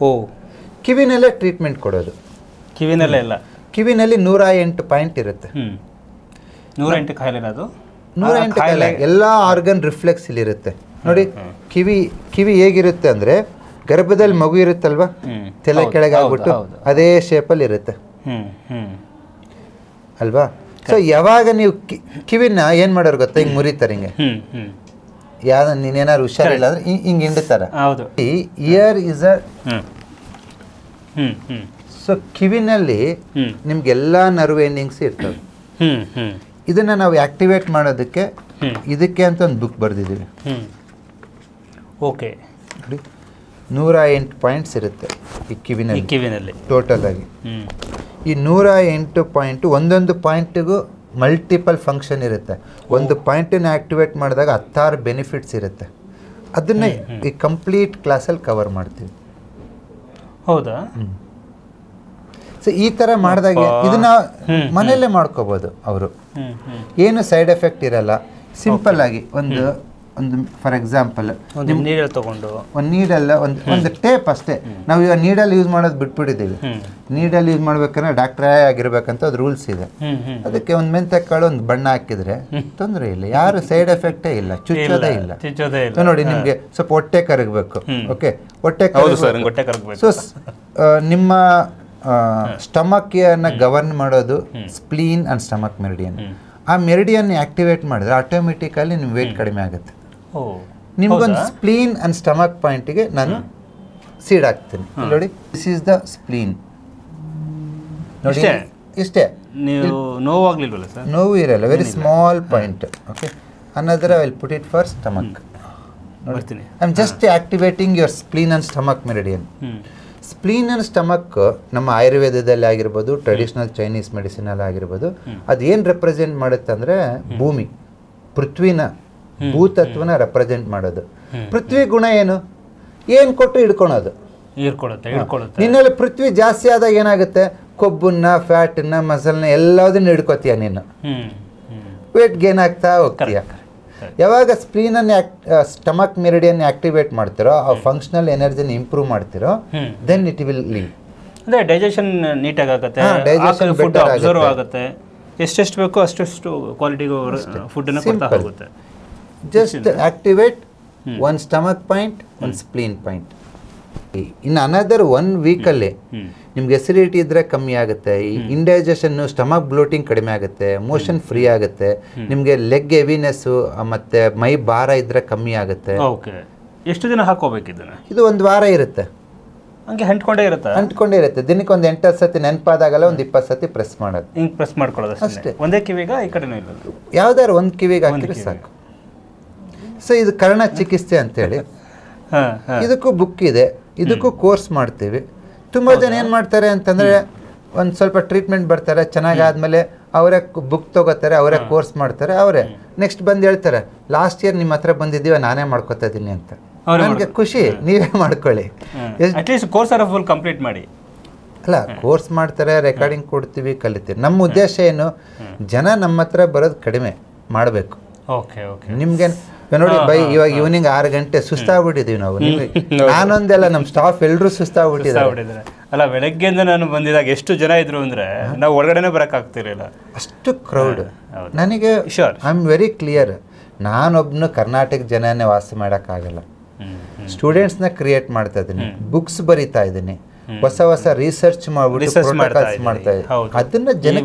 ಓ, ಕಿವಿನಲ್ಲೇ treatment ಕೊಡೋದು. ಕಿವಿನಲ್ಲೇ ಇಲ್ಲ, ಕಿವಿನಲ್ಲಿ 108 point ಇರುತ್ತೆ. 108 ಕಾಯಿಲೆ ಅದು 108 ಕಾಯಿಲೆ ಎಲ್ಲ ಆರ್ಗನ್ ರಿಫ್ಲೆಕ್ಸ್ ಇಲ್ಲಿ ಇರುತ್ತೆ ನೋಡಿ. ಕಿವಿ ಹೇಗಿರುತ್ತೆ ಅಂದರೆ ಗರ್ಭದಲ್ಲಿ ಮಗು ಇರುತ್ತಲ್ವಾ, ತಲೆ ಕೆಳಗೆ ಆಗ್ಬಿಟ್ಟು ಅದೇ ಶೇಪಲ್ಲಿ ಇರುತ್ತೆ ಅಲ್ವಾ. ಸೊ ಯಾವಾಗ ನೀವು ಕಿವಿನ ಏನು ಮಾಡೋರು ಗೊತ್ತಾ, ಹಿಂಗೆ ಮುರಿತಾರೆ, ಹಿಂಗೆ ಯಾವ್ದು ನೀನೇನಾದ್ರು ಹುಷಾರಿಲ್ಲ ಅಂದರೆ ಹಿಂಗೆ ಹಿಂಡ್ತಾರೆ. ಈ ಇಯರ್ ಇಸ್ ಅ ಸೊ ಕಿವಿನಲ್ಲಿ ನಿಮ್ಗೆಲ್ಲ ನರ್ವ್ ಎಂಡಿಂಗ್ಸ್ ಇರ್ತವೆ. ಇದನ್ನ ನಾವು ಆಕ್ಟಿವೇಟ್ ಮಾಡೋದಕ್ಕೆ ಇದಕ್ಕೆ ಅಂತ ಒಂದು ಬುಕ್ ಬರೆದಿದ್ದೀವಿ. ಓಕೆ, 108 ಪಾಯಿಂಟ್ಸ್ ಇರುತ್ತೆ ಈ ಕಿವಿನಲ್ಲಿ ಟೋಟಲ್ ಆಗಿ. ಈ 108 ಪಾಯಿಂಟ್ ಒಂದೊಂದು ಪಾಯಿಂಟಿಗೂ ಮಲ್ಟಿಪಲ್ ಫಂಕ್ಷನ್ ಇರುತ್ತೆ. ಒಂದು ಪಾಯಿಂಟನ್ನು ಆಕ್ಟಿವೇಟ್ ಮಾಡಿದಾಗ 16 ಬೆನಿಫಿಟ್ಸ್ ಇರುತ್ತೆ. ಅದನ್ನೇ ಈ ಕಂಪ್ಲೀಟ್ ಕ್ಲಾಸಲ್ಲಿ ಕವರ್ ಮಾಡ್ತೀವಿ. ಹೌದಾ? ಸೊ ಈ ಥರ ಮಾಡಿದಾಗ ಇದನ್ನ ಮನೆಯಲ್ಲೇ ಮಾಡ್ಕೋಬೋದು ಅವರು, ಏನು ಸೈಡ್ ಎಫೆಕ್ಟ್ ಇರಲ್ಲ. ಸಿಂಪಲ್ ಆಗಿ ಒಂದು ಫಾರ್ ಎಕ್ಸಾಂಪಲ್ ನೀಡಲ್ ತಗೊಂಡು ಒಂದು ನೀಡಲ್ಲ ಒಂದು ಟೇಪ್ ಅಷ್ಟೇ. ನಾವು ಇವಾಗ ನೀಡಲ್ ಯೂಸ್ ಮಾಡೋದು ಬಿಟ್ಬಿಟ್ಟಿದ್ದೀವಿ. ನೀಡಲ್ ಯೂಸ್ ಮಾಡ್ಬೇಕಾದ್ರೆ ಡಾಕ್ಟ್ರೇ ಆಗಿರ್ಬೇಕಂತ ಅದು ರೂಲ್ಸ್ ಇದೆ. ಅದಕ್ಕೆ ಒಂದು ಮೆಂತ್ಯಕಾಳು ಒಂದು ಬಣ್ಣ ಹಾಕಿದ್ರೆ ತೊಂದರೆ ಇಲ್ಲ, ಯಾರು ಸೈಡ್ ಎಫೆಕ್ಟೇ ಇಲ್ಲ, ಚುಚ್ಚೋದೇ ಇಲ್ಲ. ನೋಡಿ ನಿಮಗೆ ಸ್ವಲ್ಪ ಹೊಟ್ಟೆ ಕರಗಬೇಕು, ಓಕೆ, ಹೊಟ್ಟೆ ಕರಗಬೇಕು. ಸೊ ನಿಮ್ಮ ಸ್ಟಮಕ್ನ ಗವರ್ನ್ ಮಾಡೋದು ಸ್ಪ್ಲೀನ್ ಅಂಡ್ ಸ್ಟಮಕ್ ಮೆರಿಡಿಯನ್. ಆ ಮೆರಿಡಿಯನ್ ಆಕ್ಟಿವೇಟ್ ಮಾಡಿದ್ರೆ ಆಟೋಮೆಟಿಕಲಿ ನಿಮ್ಮ ವೇಟ್ ಕಡಿಮೆ ಆಗುತ್ತೆ. ನಿಮ್ಗೊಂದು ಸ್ಪ್ಲೀನ್ ಅಂಡ್ ಸ್ಟಮಕ್ ಪಾಯಿಂಟಿಗೆ ನಾನು ಸೀಡ್ ಹಾಕ್ತೀನಿ ನೋಡಿ. ದಿಸ್ ಈಸ್ ದ ಸ್ಪ್ಲೀನ್ ನೋಡಿ, ಇಷ್ಟೇ. ನೋವು ಇರಲ್ಲ, very small point. Okay, another I will put it for stomach. I am just activating your spleen and stomach meridian. Spleen and stomach ನಮ್ಮ ಆಯುರ್ವೇದದಲ್ಲಿ ಆಗಿರ್ಬೋದು, ಟ್ರೆಡಿಷನಲ್ ಚೈನೀಸ್ ಮೆಡಿಸಿನಲ್ಲಿ ಆಗಿರ್ಬೋದು, ಅದೇನು ರೆಪ್ರೆಸೆಂಟ್ ಮಾಡುತ್ತೆ ಅಂದರೆ ಭೂಮಿ, ಪೃಥ್ವಿನ, ಭೂತತ್ವನ ರೆಪ್ರೆಸೆಂಟ್ ಮಾಡೋದು. ಪೃಥ್ವಿ ಗುಣ ಏನು ಕೊಟ್ಟು ಹಿಡ್ಕೊಳೋದು. ನಿನ್ನಲ್ಲಿ ಪೃಥ್ವಿ ಜಾಸ್ತಿ ಆದಾಗ ಏನಾಗುತ್ತೆ, ಕೊಬ್ಬನ್ನ, ಫ್ಯಾಟನ್ನ, ಮಸಲ್ನ ಎಲ್ಲದನ್ನ ಹಿಡ್ಕೋತೀಯ ನೀನು, ವೇಟ್ ಗೇನ್ ಆಗ್ತಾ ಹೋಗ್ತೀಯ. ಯಾವಾಗ ಸ್ಪ್ಲೀನನ್ನು ಸ್ಟಮಕ್ ಮೆರಿಡಿಯನ್ ಆಕ್ಟಿವೇಟ್ ಮಾಡ್ತಿರೋ, ಆ ಫಂಕ್ಷನಲ್ ಎನರ್ಜಿನ ಇಂಪ್ರೂವ್ ಮಾಡ್ತಿರೋ, ದೆನ್ ಇಟ್ ವಿಲ್ ಲೀವ್. ಅಂದರೆ ಡೈಜೆಷನ್ ನೀಟಾಗಿ ಆಗುತ್ತೆ, ಡೈಜೆಷನ್ ಫುಡ್ ಅಬ್ಸರ್ವ್ ಆಗುತ್ತೆ, ಎಷ್ಟೆಷ್ಟು ಬೇಕೋ ಅಷ್ಟೆಷ್ಟು ಕ್ವಾಲಿಟಿಗೂ ಫುಡ್ಡನ್ನು ಕೊಡ್ತಾ ಹೋಗುತ್ತೆ. Just activate one stomach point, one spleen point. ಇನ್ನು ಅನದರ್ 1 ವೀಕಲ್ಲಿ ನಿಮ್ಗೆ ಎಸಿಡಿಟಿ ಇದ್ರೆ ಕಮ್ಮಿ ಆಗುತ್ತೆ, ಇಂಡೈಜೆಷನ್ನು, ಸ್ಟಮಕ್ ಬ್ಲೋಟಿಂಗ್ ಕಡಿಮೆ ಆಗುತ್ತೆ, ಮೋಷನ್ ಫ್ರೀ ಆಗುತ್ತೆ, ನಿಮಗೆ ಲೆಗ್ ಹೆವಿನೆಸ್ಸು ಮತ್ತು ಮೈ ಭಾರ ಇದ್ರೆ ಕಮ್ಮಿ ಆಗುತ್ತೆ. ಓಕೆ, ಎಷ್ಟು ದಿನ ಹಾಕೋಬೇಕು ಇದನ್ನು? ಇದು 1 ವಾರ ಇರುತ್ತೆ, ಹಂಗೆ ಅಂಟ್ಕೊಂಡೇ ಇರುತ್ತೆ. ದಿನಕ್ಕೆ ಒಂದು 8 ಸತಿ ನೆನಪಾದಾಗಲ್ಲ ಒಂದು 20 ಸತಿ ಪ್ರೆಸ್ ಮಾಡೋದು. ಹಿಂಗೆ ಪ್ರೆಸ್ ಮಾಡ್ಕೊಳ್ಳೋದು ಅಷ್ಟೇ. ಒಂದೇ ಕಿವಿಗ ಈ ಕಡೆನೂ ಇಲ್ಲ, ಯಾವ್ದಾದ್ರು ಒಂದು ಕಿವಿಗೆ ಹಾಕಿದ್ರೆ ಸಾಕು. ಸೊ ಇದು ಕರ್ಣ ಚಿಕಿತ್ಸೆ ಅಂತೇಳಿ, ಇದಕ್ಕೂ ಬುಕ್ ಇದೆ, ಇದಕ್ಕೂ ಕೋರ್ಸ್ ಮಾಡ್ತೀವಿ. ತುಂಬ ಜನ ಏನು ಮಾಡ್ತಾರೆ ಅಂತಂದರೆ, ಒಂದು ಸ್ವಲ್ಪ ಟ್ರೀಟ್ಮೆಂಟ್ ಬರ್ತಾರೆ, ಚೆನ್ನಾಗಾದ್ಮೇಲೆ ಅವರೇ ಬುಕ್ ತೊಗೋತಾರೆ, ಅವರೇ ಕೋರ್ಸ್ ಮಾಡ್ತಾರೆ, ಅವರೇ ನೆಕ್ಸ್ಟ್ ಬಂದು ಹೇಳ್ತಾರೆ, ಲಾಸ್ಟ್ ಇಯರ್ ನಿಮ್ಮ ಹತ್ರ ಬಂದಿದ್ದೀವಿ, ನಾನೇ ಮಾಡ್ಕೊತಾ ಇದ್ದೀನಿ ಅಂತ. ನನಗೆ ಖುಷಿ, ನೀವೇ ಮಾಡ್ಕೊಳ್ಳಿ. ಅಟ್ಲೀಸ್ಟ್ ಕೋರ್ಸ್ ಫುಲ್ ಕಂಪ್ಲೀಟ್ ಮಾಡಿ. ಅಲ್ಲ, ಕೋರ್ಸ್ ಮಾಡ್ತಾರೆ, ರೆಕಾರ್ಡಿಂಗ್ ಕೊಡ್ತೀವಿ, ಕಲಿತೀವಿ. ನಮ್ಮ ಉದ್ದೇಶ ಏನು, ಜನ ನಮ್ಮ ಹತ್ರ ಬರೋದು ಕಡಿಮೆ ಮಾಡಬೇಕು. ನಿಮ್ಗೆ ನೋಡಿ ಇವಾಗ ಈವ್ನಿಂಗ್ 6 ಗಂಟೆ ಸುಸ್ತಾಗ್ಬಿಟ್ಟಿದೀವಿ ನಾವು. ನಾನೊಂದೆಲ್ಲ ನಮ್ಮ ಸ್ಟಾಫ್ ಎಲ್ಲರೂ ಸುಸ್ತಾಗ್ಬಿಟ್ಟಿದ್ದಾರೆ. ಅಲ್ಲ, ಬೆಳಗ್ಗೆಯಿಂದ ನಾನು ಬಂದಿದಾಗ ಎಷ್ಟು ಜನ ಇದ್ರು ಅಂದ್ರೆ ನಾವು ಒಳಗಡೆನೇ ಬರೋಕ್ಕಾಗ್ತಿರಲಿಲ್ಲ, ಅಷ್ಟು ಕ್ರೌಡ್. ನನಗೆ ಐ ಆಮ್ ವೆರಿ ಕ್ಲಿಯರ್, ನಾನೊಬ್ನು ಕರ್ನಾಟಕ ಜನನೇ ವಾಸ ಮಾಡೋಕ್ಕಾಗಲ್ಲ. ಸ್ಟೂಡೆಂಟ್ಸ್ನ ಕ್ರಿಯೇಟ್ ಮಾಡ್ತಾ ಇದ್ದೀನಿ, ಬುಕ್ಸ್ ಬರಿತಾ ಇದ್ದೀನಿ, ಹೊಸ ರಿಸರ್ಚ್ ಮಾಡ್ಬಿಟ್ಟು ಮಾಡ್ತಾ ಇದ್ದೀನಿ. ಅದನ್ನ ಜನ